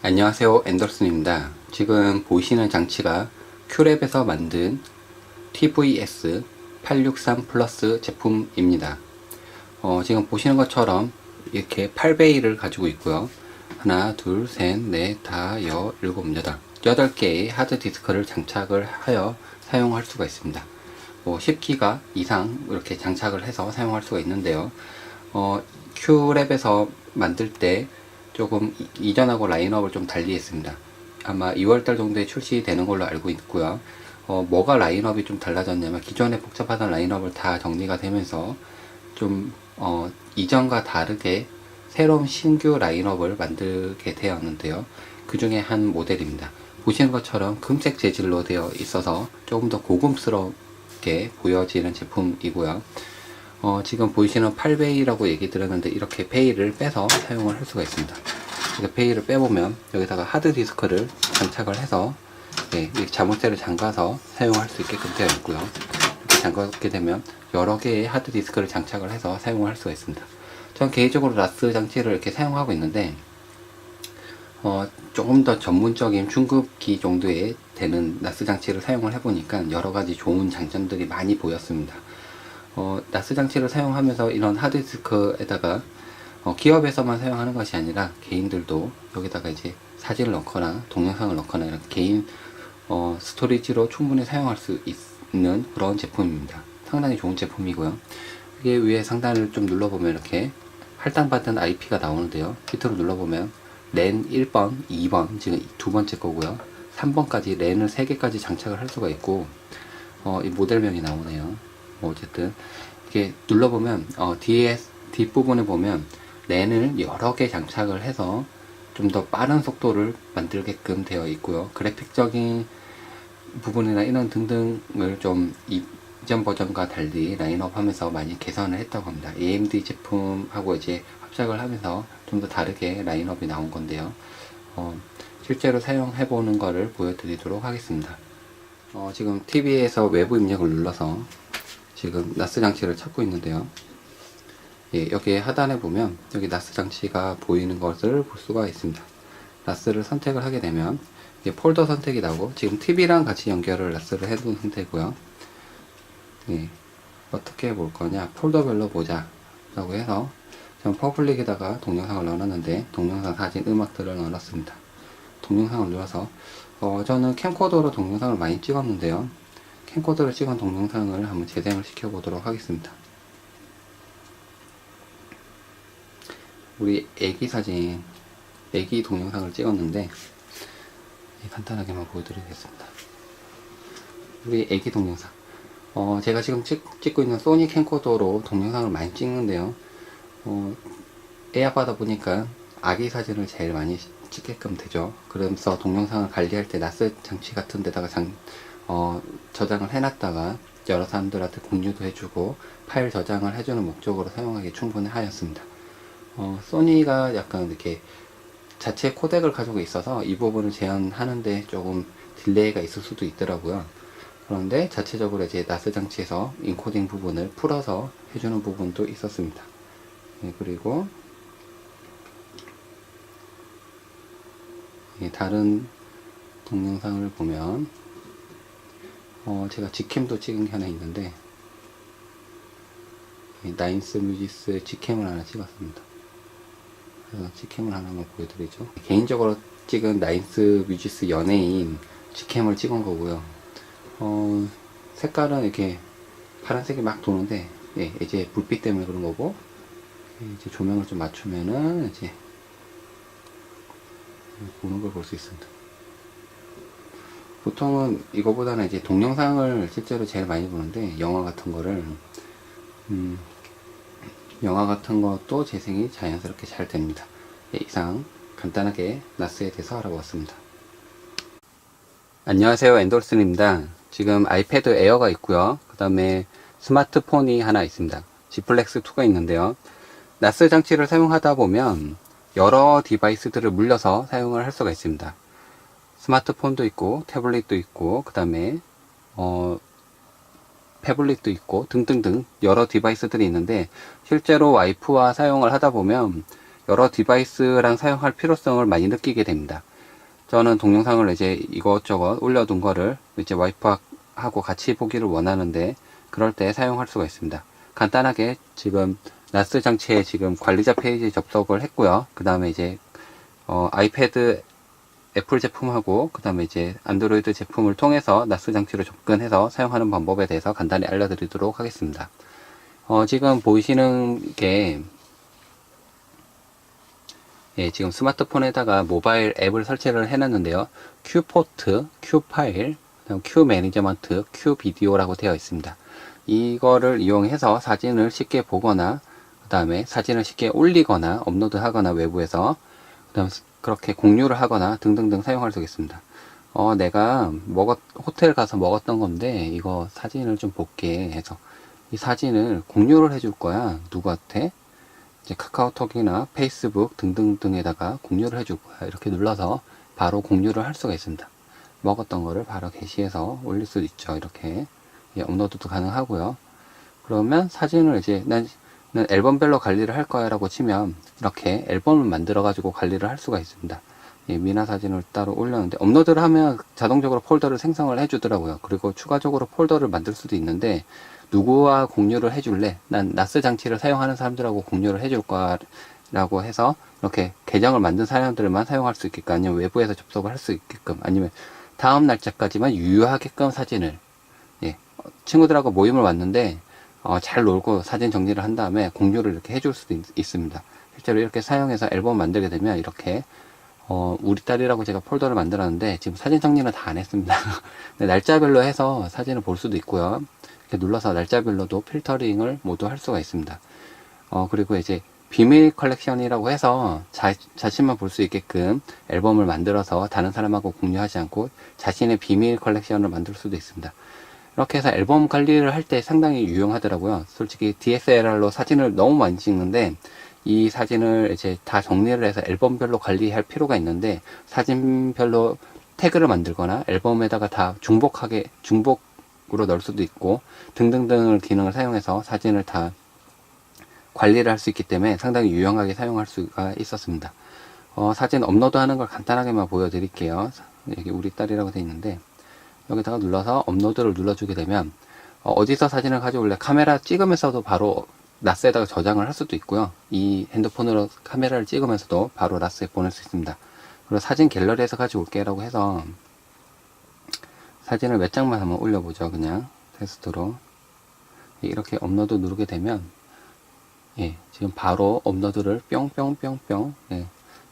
안녕하세요, 앤더슨입니다. 지금 보시는 장치가 큐랩에서 만든 TVS863 플러스 제품입니다. 지금 보시는 것처럼 이렇게 8베이를 가지고 있고요. 하나, 둘, 셋, 넷, 다, 일곱, 여덟. 8개의 하드디스크를 장착을 하여 사용할 수가 있습니다. 10기가 이상 이렇게 장착을 해서 사용할 수가 있는데요. 큐랩에서 만들 때 조금 이전하고 라인업을 좀 달리 했습니다. 아마 2월달 정도에 출시되는 걸로 알고 있고요. 뭐가 라인업이 좀 달라졌냐면 기존에 복잡하던 라인업을 다 정리가 되면서 좀 이전과 다르게 새로운 신규 라인업을 만들게 되었는데요. 그 중에 한 모델입니다. 보시는 것처럼 금색 재질로 되어 있어서 조금 더 고급스럽게 보여지는 제품이고요. 지금 보이시는 8베이라고 얘기 들었는데 이렇게 베이를 빼서 사용을 할 수가 있습니다. 이렇게 베이를 빼보면 여기다가 하드디스크를 장착을 해서 자물쇠를 잠가서 사용할 수 있게끔 되어 있고요. 이렇게 잠가게 되면 여러 개의 하드디스크를 장착을 해서 사용을 할 수가 있습니다. 전 개인적으로 라스 장치를 이렇게 사용하고 있는데 조금 더 전문적인 중급기 정도에 되는 나스 장치를 사용을 해보니까 여러가지 좋은 장점들이 많이 보였습니다. 나스 장치를 사용하면서 이런 하드디스크에다가 기업에서만 사용하는 것이 아니라 개인들도 여기다가 이제 사진을 넣거나 동영상을 넣거나 이런 개인 스토리지로 충분히 사용할 수 있는 그런 제품입니다. 상당히 좋은 제품이고요. 이게 위에 상단을 좀 눌러보면 이렇게 할당받은 IP가 나오는데요. 밑으로 눌러보면 랜 1번, 2번 지금 두 번째 거고요. 3번까지 랜을 3개까지 장착을 할 수가 있고 이 모델명이 나오네요. 어쨌든 이렇게 눌러보면 뒷부분에 보면 랜을 여러 개 장착을 해서 좀 더 빠른 속도를 만들게끔 되어 있고요. 그래픽적인 부분이나 이런 등등을 좀 이전 버전과 달리 라인업 하면서 많이 개선을 했다고 합니다. AMD 제품하고 이제 합작을 하면서 좀 더 다르게 라인업이 나온 건데요. 실제로 사용해 보는 거를 보여드리도록 하겠습니다. 지금 TV에서 외부 입력을 눌러서 지금 나스 장치를 찾고 있는데요. 여기 하단에 보면 여기 나스 장치가 보이는 것을 볼 수가 있습니다. 나스를 선택을 하게 되면 폴더 선택이 나오고 지금 TV랑 같이 연결을 나스를 해둔 상태고요. 어떻게 볼 거냐, 폴더별로 보자 라고 해서 저는 퍼블릭에다가 동영상을 넣어놨는데 동영상, 사진, 음악들을 넣어놨습니다. 동영상을 눌러서 저는 캠코더로 동영상을 많이 찍었는데요. 캠코더로 찍은 동영상을 한번 재생을 시켜 보도록 하겠습니다. 우리 애기 사진, 애기 동영상을 찍었는데 간단하게만 보여드리겠습니다. 우리 애기 동영상, 제가 지금 찍고 있는 소니 캠코더로 동영상을 많이 찍는데요. 애아빠다 보니까 아기 사진을 제일 많이 찍게끔 되죠. 그러면서 동영상을 관리할 때 나스 장치 같은 데다가 저장을 해놨다가 여러 사람들한테 공유도 해주고 파일 저장을 해주는 목적으로 사용하기 충분히 하였습니다. 소니가 약간 이렇게 자체 코덱을 가지고 있어서 이 부분을 제한하는데 조금 딜레이가 있을 수도 있더라고요. 그런데 자체적으로 이제 나스 장치에서 인코딩 부분을 풀어서 해주는 부분도 있었습니다. 그리고 다른 동영상을 보면 제가 직캠도 찍은 게 하나 있는데 나인스 뮤지스의 직캠을 하나 찍었습니다. 그래서 직캠을 하나만 보여드리죠. 개인적으로 찍은 나인스 뮤지스 연예인 직캠을 찍은 거고요. 색깔은 이렇게 파란색이 막 도는데 이제 불빛 때문에 그런 거고, 이제 조명을 좀 맞추면은 이제 보는 걸 볼 수 있습니다. 보통은 이거보다는 이제 동영상을 실제로 제일 많이 보는데 영화 같은 거를 영화 같은 것도 재생이 자연스럽게 잘 됩니다. 이상 간단하게 나스에 대해서 알아보았습니다. 안녕하세요, 앤더슨입니다. 지금 아이패드 에어가 있고요. 그 다음에 스마트폰이 하나 있습니다. G 플렉스 2가 있는데요. 나스 장치를 사용하다 보면 여러 디바이스들을 물려서 사용을 할 수가 있습니다. 스마트폰도 있고 태블릿도 있고 그 다음에 패블릿도 있고 등등등 여러 디바이스들이 있는데, 실제로 와이프와 사용을 하다 보면 여러 디바이스랑 사용할 필요성을 많이 느끼게 됩니다. 저는 동영상을 이제 이것저것 올려둔 거를 이제 와이프하고 같이 보기를 원하는데 그럴 때 사용할 수가 있습니다. 간단하게 지금 나스 장치에 지금 관리자 페이지 접속을 했고요. 그 다음에 이제 아이패드 애플 제품하고 그 다음에 이제 안드로이드 제품을 통해서 나스 장치로 접근해서 사용하는 방법에 대해서 간단히 알려드리도록 하겠습니다. 지금 보이시는 게 지금 스마트폰에다가 모바일 앱을 설치를 해놨는데요. 큐포트, 큐파일, 큐매니저먼트, 큐비디오라고 되어 있습니다. 이거를 이용해서 사진을 쉽게 보거나 그 다음에 사진을 쉽게 올리거나 업로드 하거나 외부에서 그 다음에 그렇게 공유를 하거나 등등등 사용할 수 있습니다. 내가 호텔 가서 먹었던 건데 이거 사진을 좀 볼게 해서 이 사진을 공유를 해줄 거야. 누구한테? 이제 카카오톡이나 페이스북 등등등에다가 공유를 해줄 거야. 이렇게 눌러서 바로 공유를 할 수가 있습니다. 먹었던 거를 바로 게시해서 올릴 수도 있죠. 이렇게 업로드도 가능하고요. 그러면 사진을 이제 난 앨범별로 관리를 할 거야 라고 치면 이렇게 앨범을 만들어 가지고 관리를 할 수가 있습니다. 미나 사진을 따로 올렸는데 업로드를 하면 자동적으로 폴더를 생성을 해 주더라고요. 그리고 추가적으로 폴더를 만들 수도 있는데 누구와 공유를 해줄래? 난 나스 장치를 사용하는 사람들하고 공유를 해줄 거야 라고 해서 이렇게 계정을 만든 사람들만 사용할 수 있게끔 아니면 외부에서 접속을 할 수 있게끔 아니면 다음 날짜까지만 유효하게끔 사진을 친구들하고 모임을 왔는데 잘 놀고 사진 정리를 한 다음에 공유를 이렇게 해줄 수도 있습니다. 실제로 이렇게 사용해서 앨범 만들게 되면 이렇게 우리 딸이라고 제가 폴더를 만들었는데 지금 사진 정리는 다 안 했습니다. 날짜별로 해서 사진을 볼 수도 있고요. 이렇게 눌러서 날짜별로도 필터링을 모두 할 수가 있습니다. 그리고 이제 비밀 컬렉션이라고 해서 자신만 볼 수 있게끔 앨범을 만들어서 다른 사람하고 공유하지 않고 자신의 비밀 컬렉션을 만들 수도 있습니다. 이렇게 해서 앨범 관리를 할 때 상당히 유용하더라고요. 솔직히 DSLR로 사진을 너무 많이 찍는데 이 사진을 이제 다 정리를 해서 앨범별로 관리할 필요가 있는데 사진별로 태그를 만들거나 앨범에다가 다 중복으로 넣을 수도 있고 등등등 기능을 사용해서 사진을 다 관리를 할 수 있기 때문에 상당히 유용하게 사용할 수가 있었습니다. 사진 업로드 하는 걸 간단하게만 보여드릴게요. 여기 우리 딸이라고 되어 있는데 여기다가 눌러서 업로드를 눌러주게 되면 어디서 사진을 가져올래? 카메라 찍으면서도 바로 나스에다가 저장을 할 수도 있고요. 이 핸드폰으로 카메라를 찍으면서도 바로 나스에 보낼 수 있습니다. 그리고 사진 갤러리에서 가져올게 라고 해서 사진을 몇 장만 한번 올려보죠. 그냥 테스트로 이렇게 업로드 누르게 되면 지금 바로 업로드를 뿅뿅뿅뿅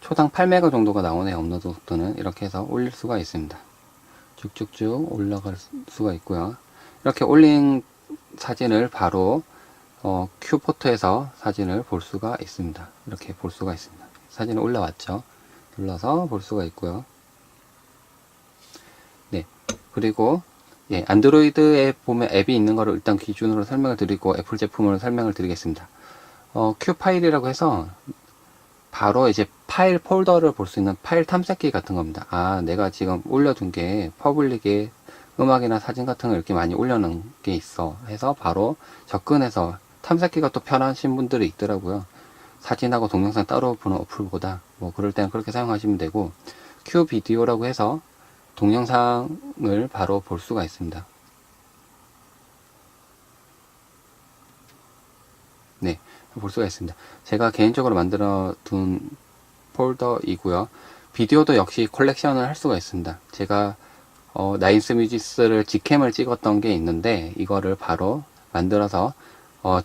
초당 8메가 정도가 나오네요. 업로드 속도는 이렇게 해서 올릴 수가 있습니다. 쭉쭉쭉 올라갈 수가 있고요. 이렇게 올린 사진을 바로 큐포트에서 사진을 볼 수가 있습니다. 이렇게 볼 수가 있습니다. 사진이 올라왔죠. 눌러서 볼 수가 있고요. 그리고 안드로이드에 보면 앱이 있는 거를 일단 기준으로 설명을 드리고 애플 제품으로 설명을 드리겠습니다. 큐 파일이라고 해서 바로 이제 파일 폴더를 볼 수 있는 파일 탐색기 같은 겁니다. 내가 지금 올려둔 게 퍼블릭에 음악이나 사진 같은 걸 이렇게 많이 올려놓은 게 있어 해서 바로 접근해서 탐색기가 또 편하신 분들이 있더라고요. 사진하고 동영상 따로 보는 어플보다 그럴 때는 그렇게 사용하시면 되고 큐 비디오라고 해서 동영상을 바로 볼 수가 있습니다. 볼 수가 있습니다. 제가 개인적으로 만들어 둔 폴더이고요. 비디오도 역시 컬렉션을 할 수가 있습니다. 제가 나인스 뮤지스를 직캠을 찍었던 게 있는데 이거를 바로 만들어서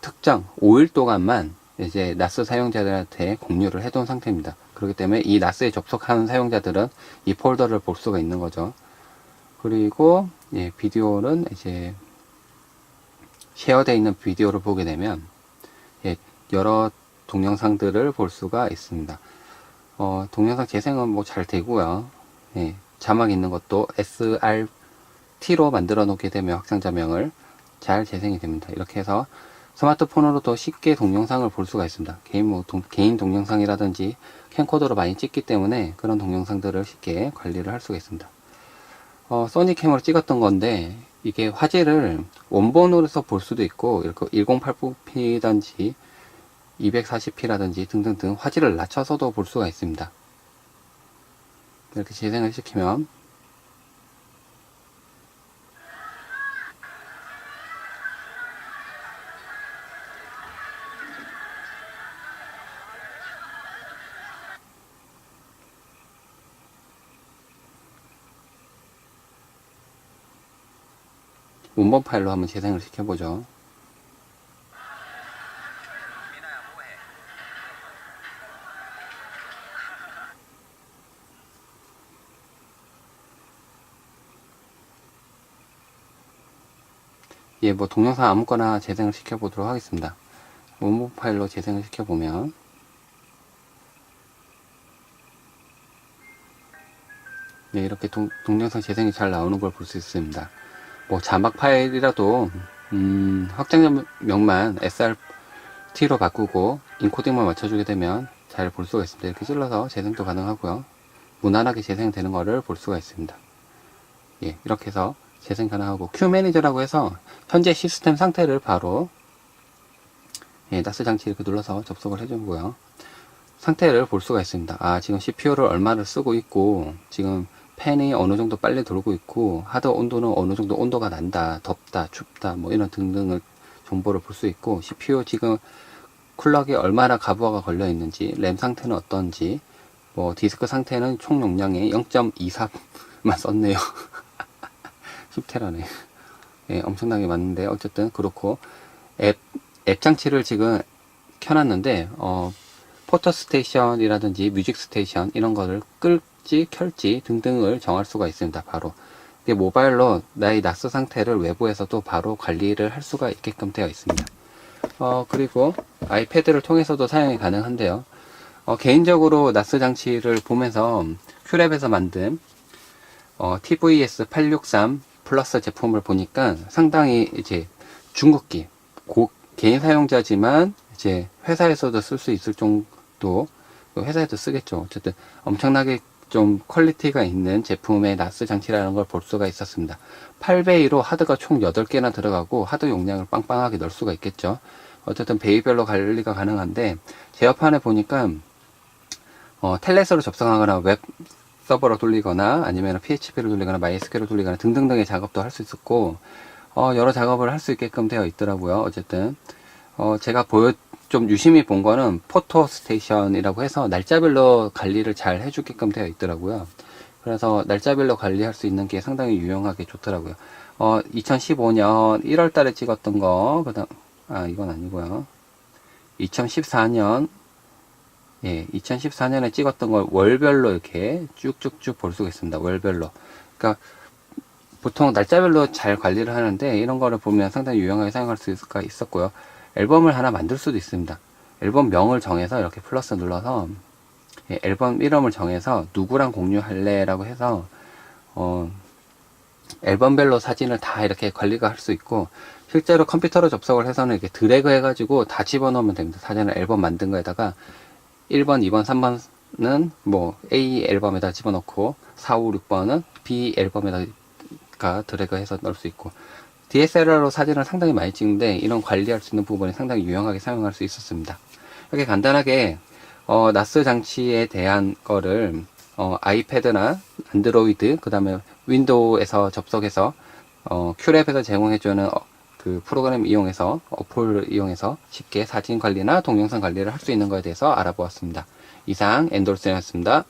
특정 5일 동안만 이제 나스 사용자들한테 공유를 해둔 상태입니다. 그렇기 때문에 이 나스에 접속하는 사용자들은 이 폴더를 볼 수가 있는 거죠. 그리고 비디오는 이제 쉐어되어 있는 비디오를 보게 되면 여러 동영상들을 볼 수가 있습니다. 동영상 재생은 잘 되고요. 자막 있는 것도 SRT로 만들어 놓게 되면 확장자명을 잘 재생이 됩니다. 이렇게 해서 스마트폰으로도 쉽게 동영상을 볼 수가 있습니다. 개인 동영상이라든지 캠코더로 많이 찍기 때문에 그런 동영상들을 쉽게 관리를 할 수가 있습니다. 소니캠으로 찍었던 건데 이게 화질을 원본으로 해서 볼 수도 있고 이렇게 1080p든지 240p라든지 등등등 화질을 낮춰서도 볼 수가 있습니다. 이렇게 재생을 시키면 원본 파일로 한번 재생을 시켜보죠. 예, 뭐 동영상 아무거나 재생을 시켜보도록 하겠습니다. 원본 파일로 재생을 시켜보면 네, 이렇게 동영상 재생이 잘 나오는 걸 볼 수 있습니다. 뭐 자막 파일이라도 확장명만 SRT로 바꾸고 인코딩만 맞춰주게 되면 잘 볼 수가 있습니다. 이렇게 찔러서 재생도 가능하고요. 무난하게 재생되는 거를 볼 수가 있습니다. 예, 이렇게 해서 재생 가능하고 큐 매니저라고 해서 현재 시스템 상태를 바로 예, 나스 장치 이렇게 눌러서 접속을 해주고요. 상태를 볼 수가 있습니다. 아, 지금 CPU를 얼마를 쓰고 있고 지금 팬이 어느 정도 빨리 돌고 있고 하드 온도는 어느 정도 온도가 난다, 덥다, 춥다 뭐 이런 등등을 정보를 볼 수 있고 CPU 지금 쿨럭에 얼마나 가부하가 걸려 있는지, 램 상태는 어떤지, 뭐 디스크 상태는 총 용량의 0.23만 썼네요. 10테라네. 예, 엄청나게 많은데 어쨌든 그렇고 앱 장치를 지금 켜놨는데 포터 스테이션이라든지 뮤직 스테이션 이런 거를 끌지 켤지 등등을 정할 수가 있습니다. 바로 이게 모바일로 나의 나스 상태를 외부에서도 바로 관리를 할 수가 있게끔 되어 있습니다. 그리고 아이패드를 통해서도 사용이 가능한데요. 개인적으로 나스 장치를 보면서 큐랩에서 만든 TVS863 플러스 제품을 보니까 상당히 이제 중국기 개인 사용자지만 이제 회사에서도 쓸 수 있을 정도, 회사에도 쓰겠죠. 어쨌든 엄청나게 좀 퀄리티가 있는 제품의 나스 장치라는 걸 볼 수가 있었습니다. 8베이로 하드가 총 8개나 들어가고 하드 용량을 빵빵하게 넣을 수가 있겠죠. 어쨌든 베이별로 관리가 가능한데 제어판에 보니까 텔넷으로 접속하거나 웹 서버로 돌리거나 아니면 PHP로 돌리거나 MySQL로 돌리거나 등등등의 작업도 할 수 있었고 여러 작업을 할 수 있게끔 되어 있더라고요. 어쨌든 제가 좀 유심히 본 거는 포토 스테이션이라고 해서 날짜별로 관리를 잘 해주게끔 되어 있더라고요. 그래서 날짜별로 관리할 수 있는 게 상당히 유용하게 좋더라고요. 2015년 1월 달에 찍었던 거, 이건 아니고요. 2014년, 예, 2014년에 찍었던 걸 월별로 이렇게 쭉쭉쭉 볼 수가 있습니다. 월별로. 그러니까 보통 날짜별로 잘 관리를 하는데 이런 거를 보면 상당히 유용하게 사용할 수가 있었고요. 앨범을 하나 만들 수도 있습니다. 앨범 명을 정해서 이렇게 플러스 눌러서 예, 앨범 이름을 정해서 누구랑 공유할래 라고 해서 앨범별로 사진을 다 이렇게 관리가 할 수 있고 실제로 컴퓨터로 접속을 해서는 이렇게 드래그 해가지고 다 집어넣으면 됩니다. 사진을 앨범 만든 거에다가 1번, 2번, 3번은 뭐 A 앨범에다 집어넣고 4, 5, 6번은 B 앨범에다가 드래그 해서 넣을 수 있고 DSLR로 사진을 상당히 많이 찍는데 이런 관리할 수 있는 부분이 상당히 유용하게 사용할 수 있었습니다. 이렇게 간단하게 나스 장치에 대한 거를 아이패드나 안드로이드 그 다음에 윈도우에서 접속해서 큐랩에서 제공해주는 그 프로그램 이용해서 어플을 이용해서 쉽게 사진 관리나 동영상 관리를 할 수 있는 것에 대해서 알아보았습니다. 이상 엔돌슨이었습니다.